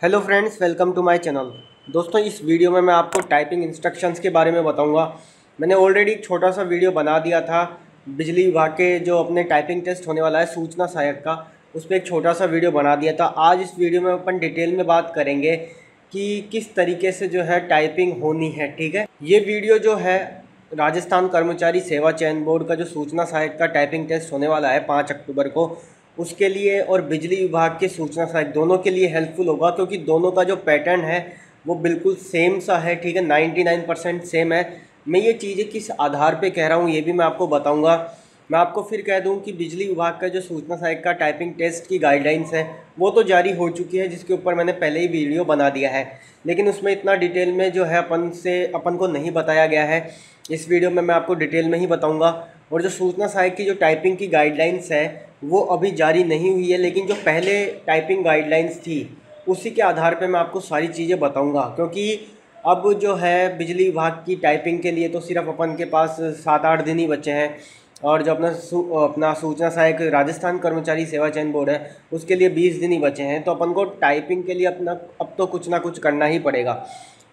Hello friends, welcome to my channel. दोस्तों, इस video में मैं आपको टाइपिंग इंस्ट्रक्शंस के बारे में बताऊंगा। मैंने ऑलरेडी एक छोटा सा वीडियो बना दिया था बिजली विभाग के जो अपने टाइपिंग टेस्ट होने वाला है सूचना सहायक का, उस पर एक छोटा सा वीडियो बना दिया था। आज इस वीडियो में अपन डिटेल में बात करेंगे कि किस तरीके से जो है टाइपिंग होनी है। ठीक है, ये वीडियो जो है राजस्थान कर्मचारी सेवा चयन बोर्ड का जो सूचना सहायक का टाइपिंग टेस्ट होने वाला है 5 अक्टूबर को, उसके लिए और बिजली विभाग के सूचना सहायक दोनों के लिए हेल्पफुल होगा, क्योंकि दोनों का जो पैटर्न है वो बिल्कुल सेम सा है। ठीक है, 99% सेम है। मैं ये चीज़ें किस आधार पे कह रहा हूँ ये भी मैं आपको बताऊँगा। मैं आपको फिर कह दूँ कि बिजली विभाग का जो सूचना सहायक का टाइपिंग टेस्ट की गाइडलाइंस है वो तो जारी हो चुकी है, जिसके ऊपर मैंने पहले ही वीडियो बना दिया है, लेकिन उसमें इतना डिटेल में जो है अपन को नहीं बताया गया है। इस वीडियो में मैं आपको डिटेल में ही बताऊँगा। और जो सूचना सहायक की जो टाइपिंग की गाइडलाइंस है वो अभी जारी नहीं हुई है, लेकिन जो पहले टाइपिंग गाइडलाइंस थी उसी के आधार पे मैं आपको सारी चीज़ें बताऊंगा। क्योंकि अब जो है बिजली विभाग की टाइपिंग के लिए तो सिर्फ अपन के पास 7-8 दिन ही बचे हैं, और जो अपना सूचना सहायक राजस्थान कर्मचारी सेवा चयन बोर्ड है उसके लिए 20 दिन ही बचे हैं। तो अपन को टाइपिंग के लिए अब तो कुछ ना कुछ करना ही पड़ेगा।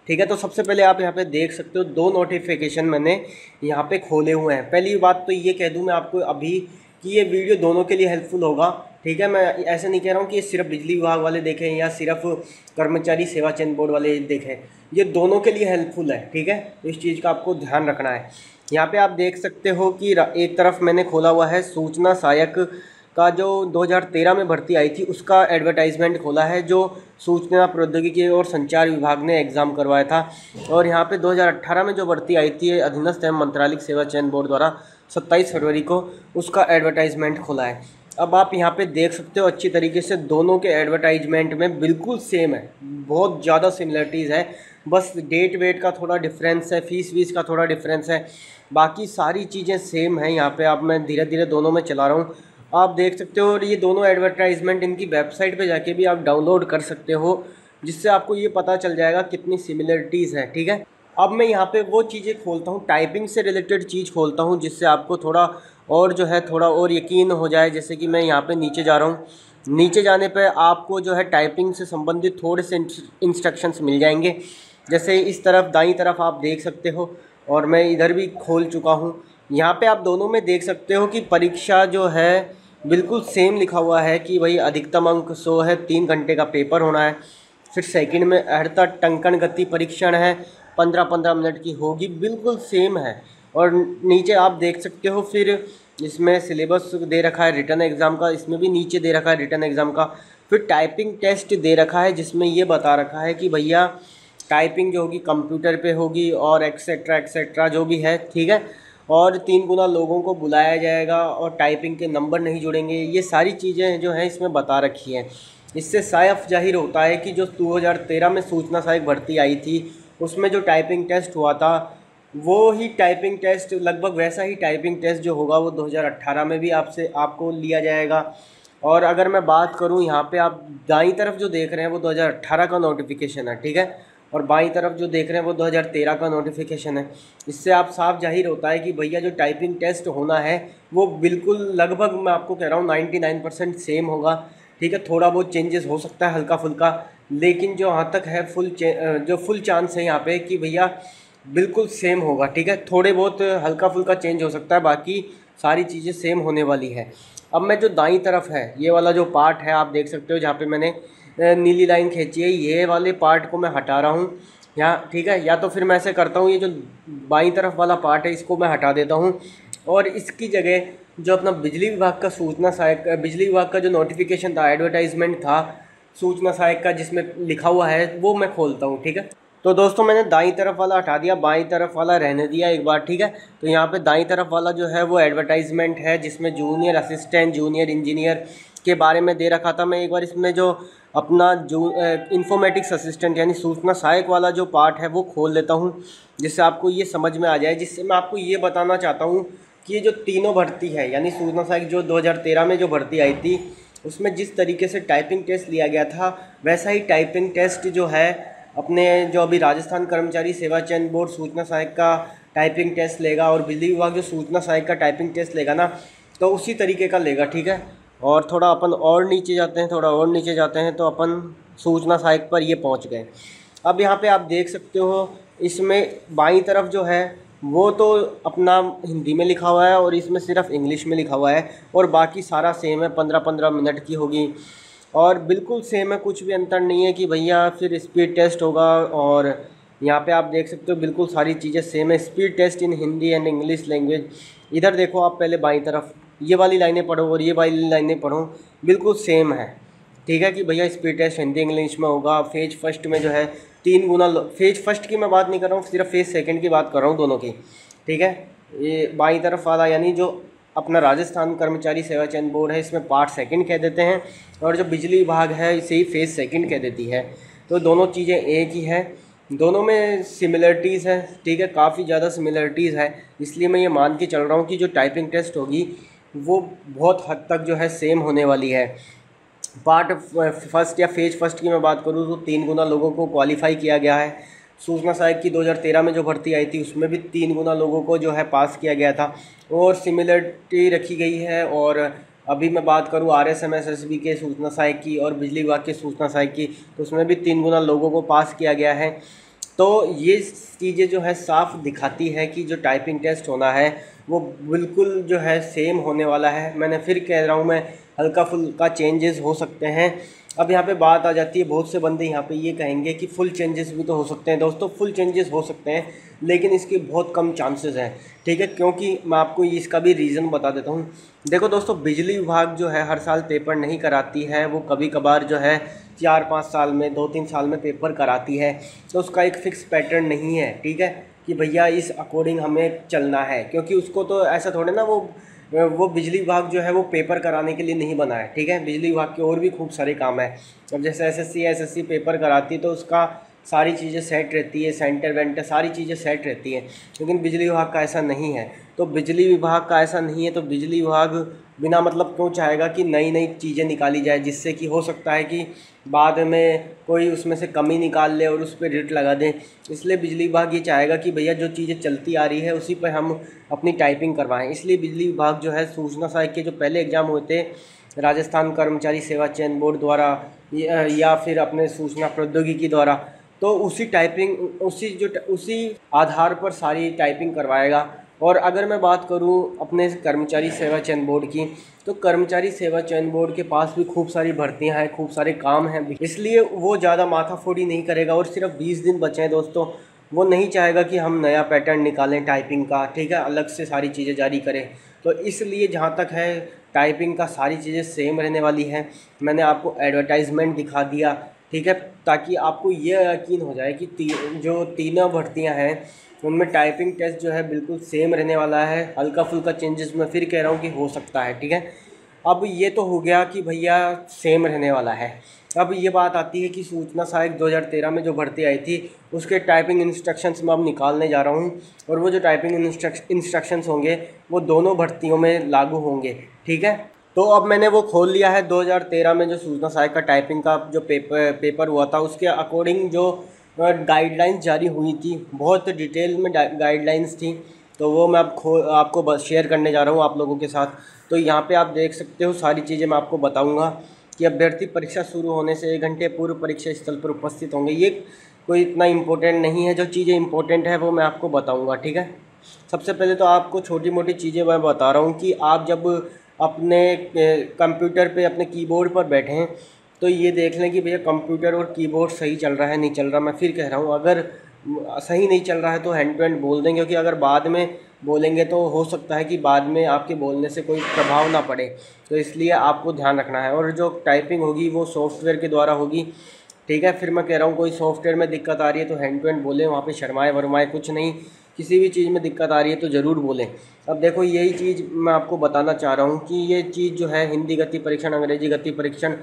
ठीक है, तो सबसे पहले आप यहाँ पे देख सकते हो 2 नोटिफिकेशन मैंने यहाँ पे खोले हुए हैं। पहली बात तो ये कह दूँ मैं आपको अभी कि ये वीडियो दोनों के लिए हेल्पफुल होगा। ठीक है, मैं ऐसे नहीं कह रहा हूँ कि ये सिर्फ बिजली विभाग वाले देखें या सिर्फ कर्मचारी सेवा चयन बोर्ड वाले देखें, ये दोनों के लिए हेल्पफुल है। ठीक है, इस चीज़ का आपको ध्यान रखना है। यहाँ पे आप देख सकते हो कि एक तरफ मैंने खोला हुआ है सूचना सहायक का जो 2013 में भर्ती आई थी उसका एडवर्टाइजमेंट खोला है, जो सूचना प्रौद्योगिकी और संचार विभाग ने एग्ज़ाम करवाया था। और यहाँ पे 2018 में जो भर्ती आई थी अधीनस्थ एवं मंत्रालय सेवा चयन बोर्ड द्वारा 27 फरवरी को, उसका एडवर्टाइजमेंट खोला है। अब आप यहाँ पे देख सकते हो अच्छी तरीके से दोनों के एडवर्टाइजमेंट में बिल्कुल सेम है, बहुत ज़्यादा सिमिलरिटीज़ है। बस डेट वेट का थोड़ा डिफरेंस है, फीस वीस का थोड़ा डिफरेंस है, बाकी सारी चीज़ें सेम हैं। यहाँ पे आप मैं धीरे धीरे दोनों में चला रहा हूँ, आप देख सकते हो। और ये दोनों एडवर्टाइजमेंट इनकी वेबसाइट पे जाके भी आप डाउनलोड कर सकते हो, जिससे आपको ये पता चल जाएगा कितनी सिमिलरिटीज़ है। ठीक है, अब मैं यहाँ पे वो चीज़ें खोलता हूँ, टाइपिंग से रिलेटेड चीज़ खोलता हूँ, जिससे आपको थोड़ा और जो है थोड़ा और यकीन हो जाए। जैसे कि मैं यहाँ पे नीचे जा रहा हूँ, नीचे जाने पे आपको जो है टाइपिंग से संबंधित थोड़े से इंस्ट्रक्शंस मिल जाएंगे। जैसे इस तरफ दाईं तरफ आप देख सकते हो, और मैं इधर भी खोल चुका हूँ। यहाँ पे आप दोनों में देख सकते हो कि परीक्षा जो है बिल्कुल सेम लिखा हुआ है कि भाई अधिकतम अंक 100 है, 3 घंटे का पेपर होना है। फिर सेकंड में अर्थात टंकण गति परीक्षण है, 15-15 मिनट की होगी, बिल्कुल सेम है। और नीचे आप देख सकते हो फिर इसमें सिलेबस दे रखा है रिटर्न एग्ज़ाम का, इसमें भी नीचे दे रखा है रिटर्न एग्ज़ाम का। फिर टाइपिंग टेस्ट दे रखा है, जिसमें ये बता रखा है कि भैया टाइपिंग जो होगी कंप्यूटर पे होगी और एक्सेट्रा एक्सेट्रा जो भी है। ठीक है, और 3 गुना लोगों को बुलाया जाएगा और टाइपिंग के नंबर नहीं जुड़ेंगे। ये सारी चीज़ें जो हैं इसमें बता रखी हैं। इससे साफ जाहिर होता है कि जो 2013 में सूचना सहायक भर्ती आई थी उसमें जो टाइपिंग टेस्ट हुआ था वो ही टाइपिंग टेस्ट, लगभग वैसा ही टाइपिंग टेस्ट जो होगा वो 2018 में भी आपको लिया जाएगा। और अगर मैं बात करूं, यहाँ पे आप दाईं तरफ जो देख रहे हैं वो 2018 का नोटिफिकेशन है। ठीक है, और बाईं तरफ जो देख रहे हैं वो 2013 का नोटिफिकेशन है। इससे आप साफ जाहिर होता है कि भैया जो टाइपिंग टेस्ट होना है वो बिल्कुल लगभग मैं आपको कह रहा हूँ 99% सेम होगा। ठीक है, थोड़ा बहुत चेंजेस हो सकता है हल्का फुल्का, लेकिन जो यहाँ तक है फुल चांस है यहाँ पे कि भैया बिल्कुल सेम होगा। ठीक है, थोड़े बहुत हल्का फुल्का चेंज हो सकता है, बाकी सारी चीज़ें सेम होने वाली है। अब मैं जो दाईं तरफ है ये वाला जो पार्ट है आप देख सकते हो, जहाँ पे मैंने नीली लाइन खींची है, ये वाले पार्ट को मैं हटा रहा हूँ यहाँ। ठीक है, या तो फिर मैं ऐसे करता हूँ, ये जो बाईं तरफ वाला पार्ट है इसको मैं हटा देता हूँ, और इसकी जगह जो अपना बिजली विभाग का सूचना सहायक, बिजली विभाग का जो नोटिफिकेशन था, एडवर्टाइजमेंट था सूचना सहायक का जिसमें लिखा हुआ है वो मैं खोलता हूँ। ठीक है, तो दोस्तों मैंने दाईं तरफ वाला हटा दिया, बाईं तरफ वाला रहने दिया एक बार। ठीक है, तो यहाँ पे दाईं तरफ वाला जो है वो एडवर्टाइजमेंट है, जिसमें जूनियर असिस्टेंट, जूनियर इंजीनियर के बारे में दे रखा था। मैं एक बार इसमें जो अपना जो इन्फॉर्मेटिक्स असिस्टेंट यानी सूचना सहायक वाला जो पार्ट है वो खोल लेता हूँ, जिससे आपको ये समझ में आ जाए। जिससे मैं आपको ये बताना चाहता हूँ कि ये जो तीनों भर्ती है यानी सूचना सहायक जो 2013 में जो भर्ती आई थी उसमें जिस तरीके से टाइपिंग टेस्ट लिया गया था, वैसा ही टाइपिंग टेस्ट जो है अपने जो अभी राजस्थान कर्मचारी सेवा चयन बोर्ड सूचना सहायक का टाइपिंग टेस्ट लेगा, और बिजली विभाग जो सूचना सहायक का टाइपिंग टेस्ट लेगा ना, तो उसी तरीके का लेगा। ठीक है, और थोड़ा अपन और नीचे जाते हैं, थोड़ा और नीचे जाते हैं तो अपन सूचना सहायक पर ये पहुंच गए। अब यहाँ पे आप देख सकते हो, इसमें बाईं तरफ जो है वो तो अपना हिंदी में लिखा हुआ है और इसमें सिर्फ इंग्लिश में लिखा हुआ है, और बाकी सारा सेम है, 15-15 मिनट की होगी और बिल्कुल सेम है, कुछ भी अंतर नहीं है कि भैया फिर स्पीड टेस्ट होगा। और यहाँ पे आप देख सकते हो बिल्कुल सारी चीज़ें सेम है, speed test in Hindi and English language. इधर देखो आप पहले बाईं तरफ ये वाली लाइनें पढ़ो और ये वाली लाइनें पढ़ो, बिल्कुल सेम है। ठीक है कि भैया स्पीड टेस्ट हिंदी इंग्लिश में होगा। फेज फर्स्ट में जो है 3 गुना, फेज फर्स्ट की मैं बात नहीं कर रहा हूँ, सिर्फ फेज सेकंड की बात कर रहा हूँ दोनों की। ठीक है, ये बाईं तरफ वाला यानी जो अपना राजस्थान कर्मचारी सेवा चयन बोर्ड है इसमें पार्ट सेकंड कह देते हैं, और जो बिजली विभाग है इसे ही फेज सेकंड कह देती है। तो दोनों चीज़ें एक ही है, दोनों में सिमिलरिटीज़ है। ठीक है, काफ़ी ज़्यादा सिमिलरिटीज़ है, इसलिए मैं ये मान के चल रहा हूँ कि जो टाइपिंग टेस्ट होगी वो बहुत हद तक जो है सेम होने वाली है। पार्ट फर्स्ट या फेज फर्स्ट की मैं बात करूँ तो 3 गुना लोगों को क्वालिफाई किया गया है। सूचना सहायक की 2013 में जो भर्ती आई थी उसमें भी 3 गुना लोगों को जो है पास किया गया था और सिमिलरिटी रखी गई है। और अभी मैं बात करूँ RSMSSB के सूचना सहायक की और बिजली विभाग के सूचना सहायक की, तो उसमें भी 3 गुना लोगों को पास किया गया है। तो ये चीज़ें जो है साफ दिखाती है कि जो टाइपिंग टेस्ट होना है वो बिल्कुल जो है सेम होने वाला है। मैंने फिर कह रहा हूँ, मैं हल्का फुल्का चेंजेस हो सकते हैं। अब यहाँ पे बात आ जाती है, बहुत से बंदे यहाँ पे ये कहेंगे कि फुल चेंजेस भी तो हो सकते हैं। दोस्तों फुल चेंजेस हो सकते हैं लेकिन इसके बहुत कम चांसेस हैं। ठीक है, क्योंकि मैं आपको इसका भी रीज़न बता देता हूँ। देखो दोस्तों, बिजली विभाग जो है हर साल पेपर नहीं कराती है, वो कभी कभार जो है 4-5 साल में, 2-3 साल में पेपर कराती है। तो उसका एक फ़िक्स पैटर्न नहीं है। ठीक है, कि भैया इस अकॉर्डिंग हमें चलना है, क्योंकि उसको तो ऐसा थोड़े ना, वो बिजली विभाग जो है वो पेपर कराने के लिए नहीं बना है। ठीक है, बिजली विभाग के और भी खूब सारे काम है। अब जैसे SSC पेपर कराती है तो उसका सारी चीज़ें सेट रहती है, सेंटर वेंटर सारी चीज़ें सेट रहती हैं, लेकिन बिजली विभाग का ऐसा नहीं है। तो बिजली विभाग का ऐसा नहीं है तो बिजली विभाग बिना मतलब क्यों चाहेगा कि नई नई चीज़ें निकाली जाए, जिससे कि हो सकता है कि बाद में कोई उसमें से कमी निकाल ले और उस पर रेट लगा दें। इसलिए बिजली विभाग ये चाहेगा कि भैया जो चीज़ें चलती आ रही है उसी पर हम अपनी टाइपिंग करवाएं। इसलिए बिजली विभाग जो है सूचना सहायक के जो पहले एग्ज़ाम हुए थे राजस्थान कर्मचारी सेवा चयन बोर्ड द्वारा या फिर अपने सूचना प्रौद्योगिकी द्वारा, तो उसी आधार पर सारी टाइपिंग करवाएगा। और अगर मैं बात करूं अपने कर्मचारी सेवा चयन बोर्ड की, तो कर्मचारी सेवा चयन बोर्ड के पास भी खूब सारी भर्तियां हैं, खूब सारे काम हैं, इसलिए वो ज़्यादा माथाफोड़ी नहीं करेगा। और सिर्फ 20 दिन बचे हैं दोस्तों, वो नहीं चाहेगा कि हम नया पैटर्न निकालें टाइपिंग का। ठीक है, अलग से सारी चीज़ें जारी करें। तो इसलिए जहाँ तक है टाइपिंग का सारी चीज़ें सेम रहने वाली हैं। मैंने आपको एडवर्टाइजमेंट दिखा दिया। ठीक है, ताकि आपको ये यकीन हो जाए कि जो तीनों भर्तियां हैं उनमें टाइपिंग टेस्ट जो है बिल्कुल सेम रहने वाला है। हल्का फुल्का चेंजेस मैं फिर कह रहा हूँ कि हो सकता है। ठीक है, अब ये तो हो गया कि भैया सेम रहने वाला है। अब ये बात आती है कि सूचना सहायक 2013 में जो भर्ती आई थी उसके टाइपिंग इंस्ट्रक्शंस मैं अब निकालने जा रहा हूँ, और वो जो टाइपिंग इंस्ट्रक्शंस होंगे वो दोनों भर्तियों में लागू होंगे। ठीक है, तो अब मैंने वो खोल लिया है 2013 में जो सूचना सहायक का टाइपिंग का जो पेपर हुआ था उसके अकॉर्डिंग जो गाइडलाइंस जारी हुई थी, बहुत डिटेल में गाइडलाइंस थी। तो वो मैं अब आपको बस शेयर करने जा रहा हूँ आप लोगों के साथ। तो यहाँ पे आप देख सकते हो सारी चीज़ें मैं आपको बताऊँगा कि अभ्यर्थी परीक्षा शुरू होने से 1 घंटे पूर्व परीक्षा स्थल पर उपस्थित होंगे। ये कोई इतना इम्पोर्टेंट नहीं है, जो चीज़ें इंपॉर्टेंट है वो मैं आपको बताऊँगा। ठीक है, सबसे पहले तो आपको छोटी मोटी चीज़ें मैं बता रहा हूँ कि आप जब अपने कंप्यूटर पे अपने कीबोर्ड पर बैठे हैं तो ये देख लें कि भैया कंप्यूटर और कीबोर्ड सही चल रहा है नहीं चल रहा। मैं फिर कह रहा हूँ, अगर सही नहीं चल रहा है तो हैंड टू हैंड बोल दें, क्योंकि अगर बाद में बोलेंगे तो हो सकता है कि बाद में आपके बोलने से कोई प्रभाव ना पड़े, तो इसलिए आपको ध्यान रखना है। और जो टाइपिंग होगी वो सॉफ्टवेयर के द्वारा होगी। ठीक है, फिर मैं कह रहा हूँ कोई सॉफ्टवेयर में दिक्कत आ रही है तो हैंड टू हैंड बोलें, वहाँ पे शर्माए वरमाए कुछ नहीं। किसी भी चीज़ में दिक्कत आ रही है तो ज़रूर बोलें। अब देखो यही चीज़ मैं आपको बताना चाह रहा हूँ कि ये चीज़ जो है हिंदी गति परीक्षण, अंग्रेजी गति परीक्षण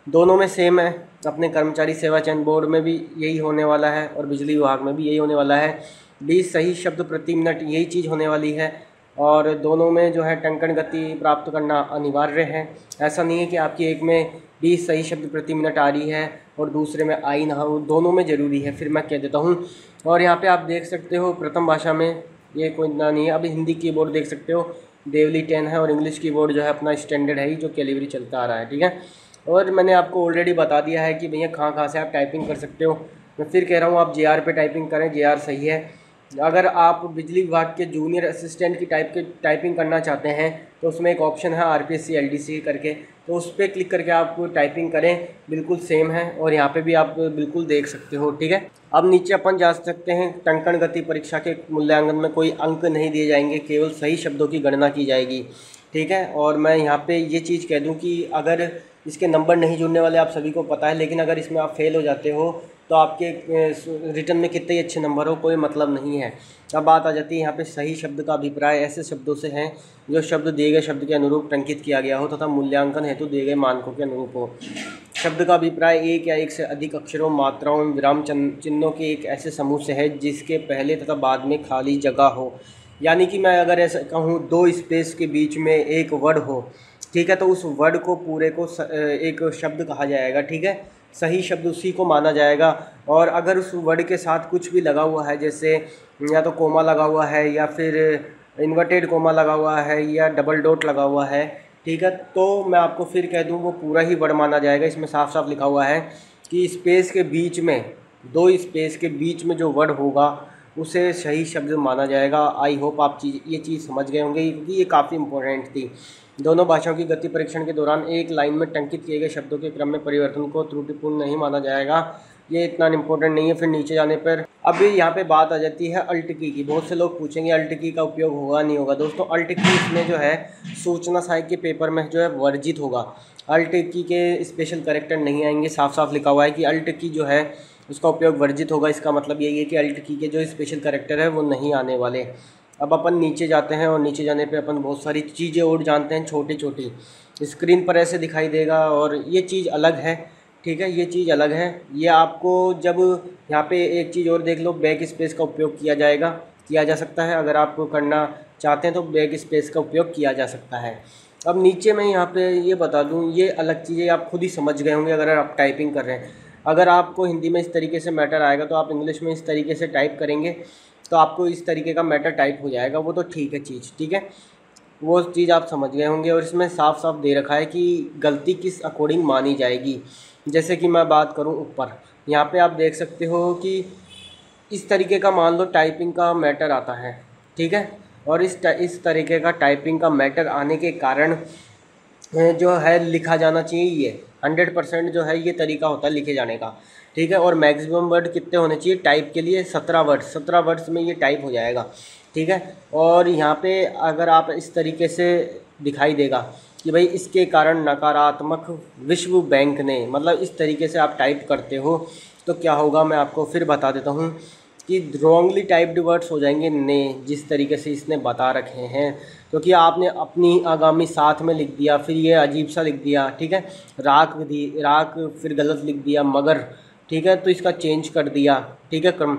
दोनों में सेम है। अपने कर्मचारी सेवा चयन बोर्ड में भी यही होने वाला है और बिजली विभाग में भी यही होने वाला है। 20 सही शब्द प्रति मिनट यही चीज़ होने वाली है, और दोनों में जो है टंकण गति प्राप्त करना अनिवार्य है। ऐसा नहीं है कि आपकी एक में 20 सही शब्द प्रति मिनट आ रही है और दूसरे में आई ना हो, दोनों में ज़रूरी है। फिर मैं कह देता हूँ। और यहाँ पे आप देख सकते हो प्रथम भाषा में ये कोई इतना नहीं है। अभी हिंदी कीबोर्ड देख सकते हो देवली 10 है, और इंग्लिश कीबोर्ड जो है अपना स्टैंडर्ड है ही, जो कैलिबरी चलता आ रहा है। ठीक है, और मैंने आपको ऑलरेडी बता दिया है कि भैया कहाँ कहाँ से आप टाइपिंग कर सकते हो। मैं फिर कह रहा हूँ, आप JR पे टाइपिंग करें, JR सही है। अगर आप बिजली विभाग के जूनियर असिस्टेंट की टाइपिंग करना चाहते हैं तो उसमें एक ऑप्शन है RPSC LDC करके, तो उस पर क्लिक करके आप टाइपिंग करें, बिल्कुल सेम है और यहाँ पे भी आप बिल्कुल देख सकते हो, ठीक है। अब नीचे अपन जा सकते हैं। टंकण गति परीक्षा के मूल्यांकन में कोई अंक नहीं दिए जाएंगे, केवल सही शब्दों की गणना की जाएगी, ठीक है। और मैं यहाँ पे ये चीज़ कह दूँ कि अगर इसके नंबर नहीं जुड़ने वाले आप सभी को पता है, लेकिन अगर इसमें आप फेल हो जाते हो तो आपके रिटर्न में कितने ही अच्छे नंबर हो कोई मतलब नहीं है। अब बात आ जाती है यहाँ पे सही शब्द का अभिप्राय ऐसे शब्दों से है जो शब्द दिए गए शब्द के अनुरूप टंकित किया गया हो तथा मूल्यांकन हेतु दिए गए मानकों के अनुरूप हो। शब्द का अभिप्राय एक या एक से अधिक अक्षरों, मात्राओं, विराम चिन्हों के एक ऐसे समूह से है जिसके पहले तथा बाद में खाली जगह हो। यानी कि मैं अगर ऐसा कहूँ, दो स्पेस के बीच में एक वर्ड हो, ठीक है, तो उस वर्ड को पूरे को एक शब्द कहा जाएगा, ठीक है। सही शब्द उसी को माना जाएगा। और अगर उस वर्ड के साथ कुछ भी लगा हुआ है, जैसे या तो कोमा लगा हुआ है या फिर इन्वर्टेड कोमा लगा हुआ है या डबल डॉट लगा हुआ है, ठीक है, तो मैं आपको फिर कह दूं वो पूरा ही वर्ड माना जाएगा। इसमें साफ साफ लिखा हुआ है कि स्पेस के बीच में, दो स्पेस के बीच में जो वर्ड होगा उसे सही शब्द माना जाएगा। आई होप आप ये चीज़ समझ गए होंगे, क्योंकि ये काफ़ी इंपॉर्टेंट थी। दोनों भाषाओं की गति परीक्षण के दौरान एक लाइन में टंकित किए गए शब्दों के क्रम में परिवर्तन को त्रुटिपूर्ण नहीं माना जाएगा। ये इतना इम्पोर्टेंट नहीं है। फिर नीचे जाने पर अभी यहाँ पे बात आ जाती है अल्ट की बहुत से लोग पूछेंगे अल्ट की का उपयोग होगा नहीं होगा। दोस्तों, अल्ट की इसमें जो है सूचना सहायक के पेपर में जो है वर्जित होगा। अल्ट की के स्पेशल कैरेक्टर नहीं आएंगे। साफ साफ लिखा हुआ है कि अल्ट की जो है उसका उपयोग वर्जित होगा। इसका मतलब यही है कि अल्ट की के जो स्पेशल कैरेक्टर है वो नहीं आने वाले। अब अपन नीचे जाते हैं और नीचे जाने पे अपन बहुत सारी चीज़ें और जानते हैं। छोटी छोटी स्क्रीन पर ऐसे दिखाई देगा और ये चीज़ अलग है, ठीक है, ये चीज़ अलग है। ये आपको जब यहाँ पे एक चीज़ और देख लो, बैक स्पेस का उपयोग किया जा सकता है। अगर आप करना चाहते हैं तो बैक स्पेस का उपयोग किया जा सकता है। अब नीचे मैं यहाँ पे ये बता दूँ, ये अलग चीज़ें आप खुद ही समझ गए होंगे अगर आप टाइपिंग कर रहे हैं। अगर आपको हिंदी में इस तरीके से मैटर आएगा तो आप इंग्लिश में इस तरीके से टाइप करेंगे तो आपको इस तरीके का मैटर टाइप हो जाएगा। वो तो ठीक है चीज़, ठीक है, वो चीज़ आप समझ गए होंगे। और इसमें साफ साफ दे रखा है कि गलती किस अकॉर्डिंग मानी जाएगी। जैसे कि मैं बात करूं ऊपर, यहाँ पे आप देख सकते हो कि इस तरीके का मान लो टाइपिंग का मैटर आता है, ठीक है, और इस तरीके का टाइपिंग का मैटर आने के कारण जो है लिखा जाना चाहिए। ये 100% जो है ये तरीका होता है लिखे जाने का, ठीक है। और मैक्सिमम वर्ड कितने होने चाहिए टाइप के लिए? 17 वर्ड्स में ये टाइप हो जाएगा, ठीक है। और यहाँ पे अगर आप इस तरीके से दिखाई देगा कि भाई इसके कारण नकारात्मक विश्व बैंक ने, मतलब इस तरीके से आप टाइप करते हो तो क्या होगा मैं आपको फिर बता देता हूँ कि रॉन्गली टाइप्ड वर्ड्स हो जाएंगे ने, जिस तरीके से इसने बता रखे हैं, क्योंकि आपने अपनी आगामी साथ में लिख दिया, फिर ये अजीब सा लिख दिया, ठीक है, राक फिर गलत लिख दिया मगर, ठीक है, तो इसका चेंज कर दिया, ठीक है, क्रम।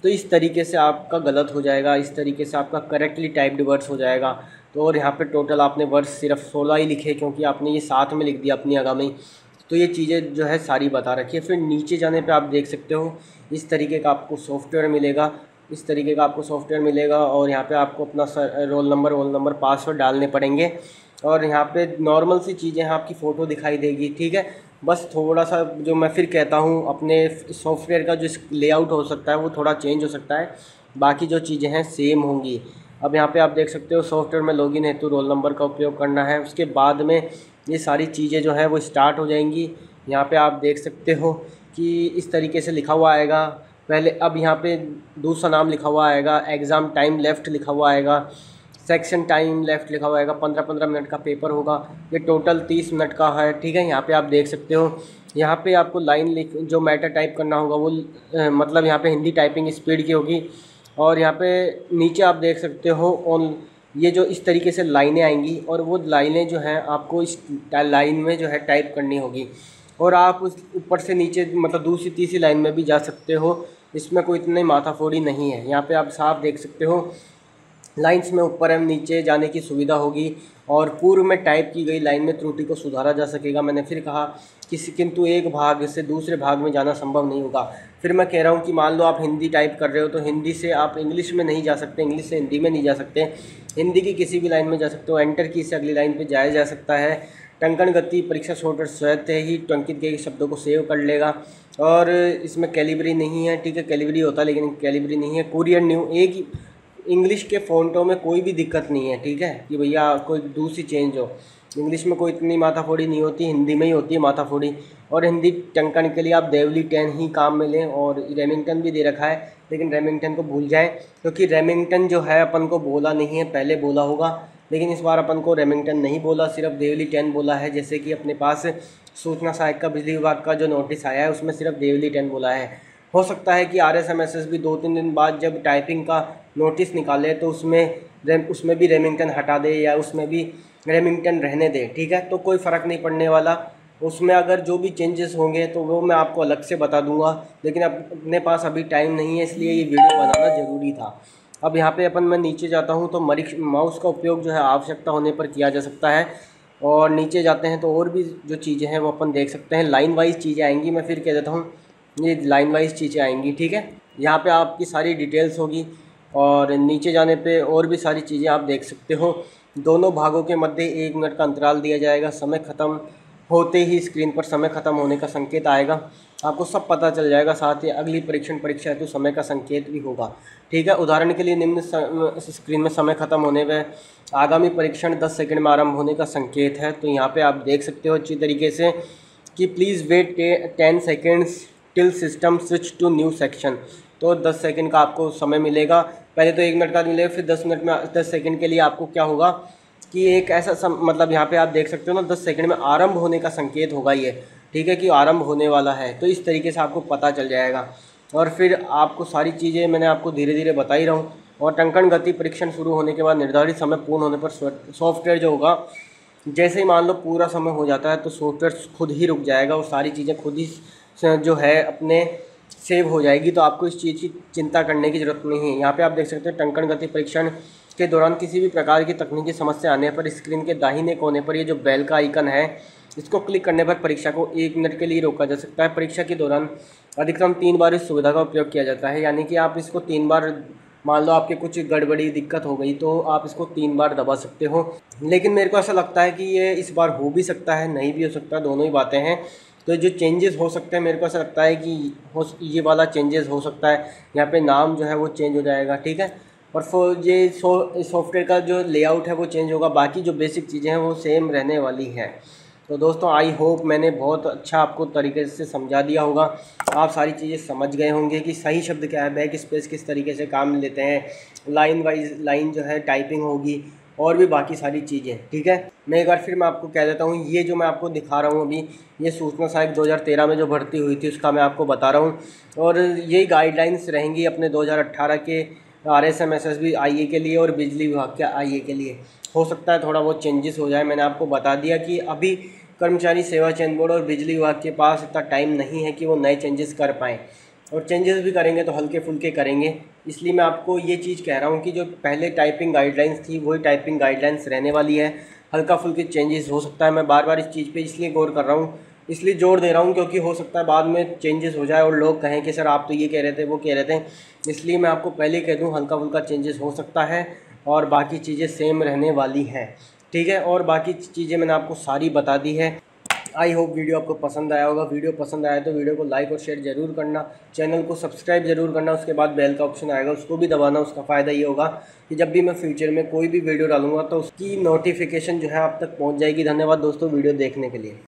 तो इस तरीके से आपका गलत हो जाएगा, इस तरीके से आपका करेक्टली टाइप्ड वर्ड्स हो जाएगा। तो और यहाँ पे टोटल आपने वर्ड्स सिर्फ 16 ही लिखे क्योंकि आपने ये साथ में लिख दिया अपनी आगामी। तो ये चीज़ें जो है सारी बता रखी है। फिर नीचे जाने पे आप देख सकते हो इस तरीके का आपको सॉफ्टवेयर मिलेगा, इस तरीके का आपको सॉफ्टवेयर मिलेगा और यहाँ पे आपको अपना रोल नंबर पासवर्ड डालने पड़ेंगे। और यहाँ पे नॉर्मल सी चीज़ें हैं, आपकी फ़ोटो दिखाई देगी, ठीक है। बस थोड़ा सा जो मैं फिर कहता हूँ अपने सॉफ्टवेयर का जो लेआउट हो सकता है वो थोड़ा चेंज हो सकता है, बाकी जो चीज़ें हैं सेम होंगी। अब यहाँ पे आप देख सकते हो सॉफ्टवेयर में लॉगिन हेतु रोल नंबर का उपयोग करना है। उसके बाद में ये सारी चीज़ें जो है वो स्टार्ट हो जाएंगी। यहाँ पे आप देख सकते हो कि इस तरीके से लिखा हुआ आएगा पहले। अब यहाँ पे दूसरा नाम लिखा हुआ आएगा, एग्ज़ाम टाइम लेफ़्ट लिखा हुआ आएगा, सेक्शन टाइम लेफ़्ट लिखा हुआ आएगा। 15-15 मिनट का पेपर होगा, ये टोटल 30 मिनट का है, ठीक है। यहाँ पे आप देख सकते हो, यहाँ पे आपको लाइन जो मैटर टाइप करना होगा वो मतलब यहाँ पे हिंदी टाइपिंग स्पीड की होगी। और यहाँ पे नीचे आप देख सकते हो ऑन, ये जो इस तरीके से लाइनें आएंगी और वो लाइनें जो हैं आपको इस लाइन में जो है टाइप करनी होगी। और आप उस ऊपर से नीचे मतलब दूसरी तीसरी लाइन में भी जा सकते हो, इसमें कोई इतनी माथाफोड़ी नहीं है। यहाँ पे आप साफ देख सकते हो लाइंस में ऊपर एवं नीचे जाने की सुविधा होगी और पूर्व में टाइप की गई लाइन में त्रुटि को सुधारा जा सकेगा। मैंने फिर कहा किंतु एक भाग से दूसरे भाग में जाना संभव नहीं होगा। फिर मैं कह रहा हूँ कि मान लो आप हिंदी टाइप कर रहे हो तो हिंदी से आप इंग्लिश में नहीं जा सकते, इंग्लिश से हिंदी में नहीं जा सकते, हिंदी की किसी भी लाइन में जा सकते हो। एंटर की से अगली लाइन पे जाया जा सकता है, टंकण गति परीक्षा सॉफ्टवेयर स्वतः ही टंकित के शब्दों को सेव कर लेगा। और इसमें कैलिबरी नहीं है, ठीक है, कैलिबरी होता है लेकिन कैलिबरी नहीं है। कुरियर न्यू, एक इंग्लिश के फ़ॉन्टों में कोई भी दिक्कत नहीं है, ठीक है, कि भैया कोई दूसरी चेंज हो। इंग्लिश में कोई इतनी माथाफोड़ी नहीं होती, हिंदी में ही होती है माथाफोड़ी। और हिंदी टंकण के लिए आप देवली 10 ही काम में लें। और रेमिंगटन भी दे रखा है, लेकिन रेमिंगटन को भूल जाएं, क्योंकि रेमिंगटन जो है अपन को बोला नहीं है, पहले बोला होगा, लेकिन इस बार अपन को रेमिंगटन नहीं बोला, सिर्फ देवली 10 बोला है। जैसे कि अपने पास सूचना सहायक का बिजली विभाग का जो नोटिस आया है उसमें सिर्फ देवली 10 बोला है। हो सकता है कि RSMSS भी 2-3 दिन बाद जब टाइपिंग का नोटिस निकाले तो उसमें भी रेमिंगटन हटा दे या उसमें भी रेमिंगटन रहने दे, ठीक है, तो कोई फ़र्क नहीं पड़ने वाला। उसमें अगर जो भी चेंजेस होंगे तो वो मैं आपको अलग से बता दूंगा, लेकिन अपने पास अभी टाइम नहीं है, इसलिए ये वीडियो बनाना ज़रूरी था। अब यहाँ पे मैं नीचे जाता हूँ तो माउस का उपयोग जो है आवश्यकता होने पर किया जा सकता है। और नीचे जाते हैं तो और भी जो चीज़ें हैं वो अपन देख सकते हैं। लाइन वाइज चीज़ें आएंगी, मैं फिर कह देता हूँ ये लाइन वाइज चीज़ें आएंगी, ठीक है। यहाँ पे आपकी सारी डिटेल्स होगी और नीचे जाने पे और भी सारी चीज़ें आप देख सकते हो। दोनों भागों के मध्य 1 मिनट का अंतराल दिया जाएगा। समय ख़त्म होते ही स्क्रीन पर समय ख़त्म होने का संकेत आएगा, आपको सब पता चल जाएगा। साथ ही अगली परीक्षा हेतु समय का संकेत भी होगा, ठीक है। उदाहरण के लिए निम्न स्क्रीन में समय ख़त्म होने पर आगामी परीक्षण 10 सेकंड में आरंभ होने का संकेत है। तो यहाँ पे आप देख सकते हो अच्छी तरीके से कि please wait 10 seconds till system switch to new section. तो 10 सेकंड का आपको समय मिलेगा, पहले तो 1 मिनट का मिलेगा, फिर 10 मिनट में 10 सेकंड के लिए आपको क्या होगा कि एक ऐसा मतलब यहाँ पे आप देख सकते हो ना, 10 सेकंड में आरंभ होने का संकेत होगा ये, ठीक है, कि आरंभ होने वाला है। तो इस तरीके से आपको पता चल जाएगा। और फिर आपको सारी चीज़ें मैंने आपको धीरे धीरे बता ही रहा हूँ। और टंकण गति परीक्षण शुरू होने के बाद निर्धारित समय पूर्ण होने पर सॉफ्टवेयर जो होगा, जैसे ही मान लो पूरा समय हो जाता है तो सॉफ्टवेयर खुद ही रुक जाएगा और सारी चीज़ें खुद ही जो है अपने सेव हो जाएगी। तो आपको इस चीज़ की चिंता करने की ज़रूरत नहीं है। यहाँ पे आप देख सकते हैं टंकण गति परीक्षण के दौरान किसी भी प्रकार की तकनीकी समस्या आने पर स्क्रीन के दाहिने कोने पर ये जो बेल का आइकन है, इसको क्लिक करने पर परीक्षा को 1 मिनट के लिए रोका जा सकता है। परीक्षा के दौरान अधिकतम 3 बार इस सुविधा का उपयोग किया जाता है, यानी कि आप इसको 3 बार, मान लो आपके कुछ गड़बड़ी दिक्कत हो गई तो आप इसको 3 बार दबा सकते हो। लेकिन मेरे को ऐसा लगता है कि ये इस बार हो भी सकता है, नहीं भी हो सकता, दोनों ही बातें हैं। तो जो चेंजेस हो सकते हैं, मेरे को ऐसा लगता है कि ये वाला चेंजेस हो सकता है। यहाँ पे नाम जो है वो चेंज हो जाएगा, ठीक है। और ये सॉफ्टवेयर का जो लेआउट है वो चेंज होगा, बाकी जो बेसिक चीज़ें हैं वो सेम रहने वाली हैं। तो दोस्तों आई होप मैंने बहुत अच्छा आपको तरीके से समझा दिया होगा, आप सारी चीज़ें समझ गए होंगे कि सही शब्द क्या है, बैक स्पेस किस तरीके से काम लेते हैं, लाइन वाइज लाइन जो है टाइपिंग होगी, और भी बाकी सारी चीज़ें, ठीक है। मैं एक बार फिर मैं आपको कह देता हूँ, ये जो मैं आपको दिखा रहा हूँ अभी, ये सूचना सहायक 2013 में जो भर्ती हुई थी उसका मैं आपको बता रहा हूँ। और यही गाइडलाइंस रहेंगी अपने 2018 के RSMSS भी IE के लिए और बिजली विभाग के IE के लिए। हो सकता है थोड़ा बहुत चेंजेस हो जाए। मैंने आपको बता दिया कि अभी कर्मचारी सेवा चयन बोर्ड और बिजली विभाग के पास इतना टाइम नहीं है कि वो नए चेंजेस कर पाएँ, और चेंजेस भी करेंगे तो हल्के फुल्के करेंगे। इसलिए मैं आपको ये चीज़ कह रहा हूँ कि जो पहले टाइपिंग गाइडलाइंस थी वही टाइपिंग गाइडलाइंस रहने वाली है। हल्का फुल्के चेंजेस हो सकता है। मैं बार बार इस चीज़ पे इसलिए गौर कर रहा हूँ, इसलिए जोर दे रहा हूँ, क्योंकि हो सकता है बाद में चेंजेस हो जाए और लोग कहें कि सर आप तो ये कह रहे थे वो कह रहे थे। इसलिए मैं आपको पहले कह दूँ हल्का फुल्का चेंजेस हो सकता है और बाकी चीज़ें सेम रहने वाली हैं, ठीक है। और बाकी चीज़ें मैंने आपको सारी बता दी है। आई होप वीडियो आपको पसंद आया होगा। वीडियो पसंद आया तो वीडियो को लाइक और शेयर ज़रूर करना, चैनल को सब्सक्राइब ज़रूर करना। उसके बाद बेल का ऑप्शन आएगा, उसको भी दबाना। उसका फ़ायदा ये होगा कि जब भी मैं फ्यूचर में कोई भी वीडियो डालूंगा तो उसकी नोटिफिकेशन जो है आप तक पहुंच जाएगी। धन्यवाद दोस्तों वीडियो देखने के लिए।